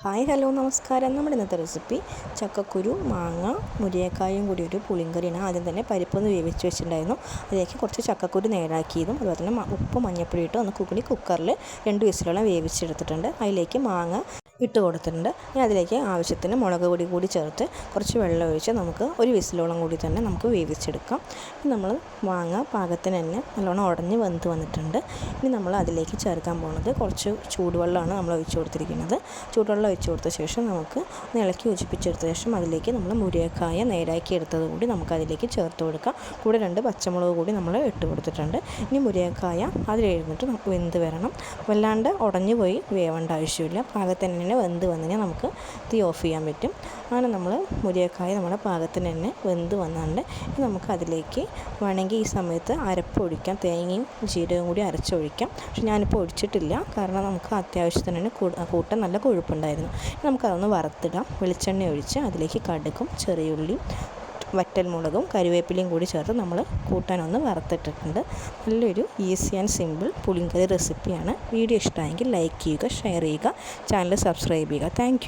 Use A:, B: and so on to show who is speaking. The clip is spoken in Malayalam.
A: ഹായ് ഹലോ നമസ്കാരം. നമ്മുടെ ഇന്നത്തെ റെസിപ്പി ചക്കക്കുരു മാങ്ങ മുരിങ്ങക്കായും കൂടി ഒരു പുളിങ്കറിയാണ്. ആദ്യം തന്നെ പരിപ്പൊന്ന് വേവിച്ച് വെച്ചിട്ടുണ്ടായിരുന്നു. അതിലേക്ക് കുറച്ച് ചക്കക്കുരു നേരാക്കിയതും അതുപോലെ തന്നെ ഉപ്പ് മഞ്ഞൾപ്പൊടി ഇട്ട് ഒന്ന് കുക്കറിൽ 2 വിസിലോളം വേവിച്ചെടുത്തിട്ടുണ്ട്. അതിലേക്ക് മാങ്ങ ഇട്ട് കൊടുത്തിട്ടുണ്ട്. ഇനി അതിലേക്ക് ആവശ്യത്തിന് മുളക് പൊടി കൂടി ചേർത്ത് കുറച്ച് വെള്ളം ഒഴിച്ച് നമുക്ക് ഒരു വിസിലോളം കൂടി തന്നെ നമുക്ക് വേവിച്ചെടുക്കാം. ഇനി നമ്മൾ മാങ്ങ പാകത്തിന് തന്നെ നല്ലോണം ഉടഞ്ഞ് വെന്ത് വന്നിട്ടുണ്ട്. ഇനി നമ്മൾ അതിലേക്ക് ചേർക്കാൻ പോകുന്നത് കുറച്ച് ചൂടുവെള്ളമാണ് നമ്മൾ ഒഴിച്ച് കൊടുത്തിരിക്കുന്നത്. ചൂടുവെള്ളം ഒഴിച്ച് കൊടുത്ത ശേഷം നമുക്ക് ഇളക്കി യോജിപ്പിച്ചെടുത്ത ശേഷം അതിലേക്ക് നമ്മൾ മുരിങ്ങക്കായ നേരാക്കി എടുത്തത് കൂടി നമുക്ക് അതിലേക്ക് ചേർത്ത് കൊടുക്കാം. കൂടെ 2 പച്ചമുളക് കൂടി നമ്മൾ ഇട്ട് കൊടുത്തിട്ടുണ്ട്. ഇനി മുരിങ്ങക്കായ അതിലെഴുന്നിട്ട് നമുക്ക് വെന്ത് വരണം. വല്ലാണ്ട് ഉടഞ്ഞു പോയി വേവേണ്ട ആവശ്യമില്ല. പാകത്തിന് വെന്ത് വന്നതിന് നമുക്ക് തീ ഓഫ് ചെയ്യാൻ പറ്റും. അങ്ങനെ നമ്മൾ മുരിങ്ങക്കായ നമ്മുടെ പാകത്തിന് തന്നെ വെന്ത് വന്നുകൊണ്ട് നമുക്ക് അതിലേക്ക് വേണമെങ്കിൽ ഈ സമയത്ത് അരപ്പ് ഒഴിക്കാം. തേങ്ങയും ജീരകവും കൂടി അരച്ചൊഴിക്കാം. പക്ഷെ ഞാനിപ്പോൾ ഒഴിച്ചിട്ടില്ല, കാരണം നമുക്ക് അത്യാവശ്യത്തിന് തന്നെ കൂട്ടാൻ നല്ല കൊഴുപ്പുണ്ടായിരുന്നു. നമുക്കതൊന്ന് വറുത്തിടാം. വെളിച്ചെണ്ണ ഒഴിച്ച് അതിലേക്ക് കടുകും ചെറിയുള്ളിയും വറ്റൽമുളകും കറിവേപ്പിലയും കൂടി ചേർത്ത് നമ്മൾ കൂട്ടാനൊന്ന് വറുത്തിട്ടിട്ടുണ്ട്. നല്ലൊരു ഈസി ആൻഡ് സിമ്പിൾ പുളിങ്കറി റെസിപ്പിയാണ്. വീഡിയോ ഇഷ്ടമായെങ്കിൽ ലൈക്ക് ചെയ്യുക, ഷെയർ ചെയ്യുക, ചാനൽ സബ്സ്ക്രൈബ് ചെയ്യുക. താങ്ക്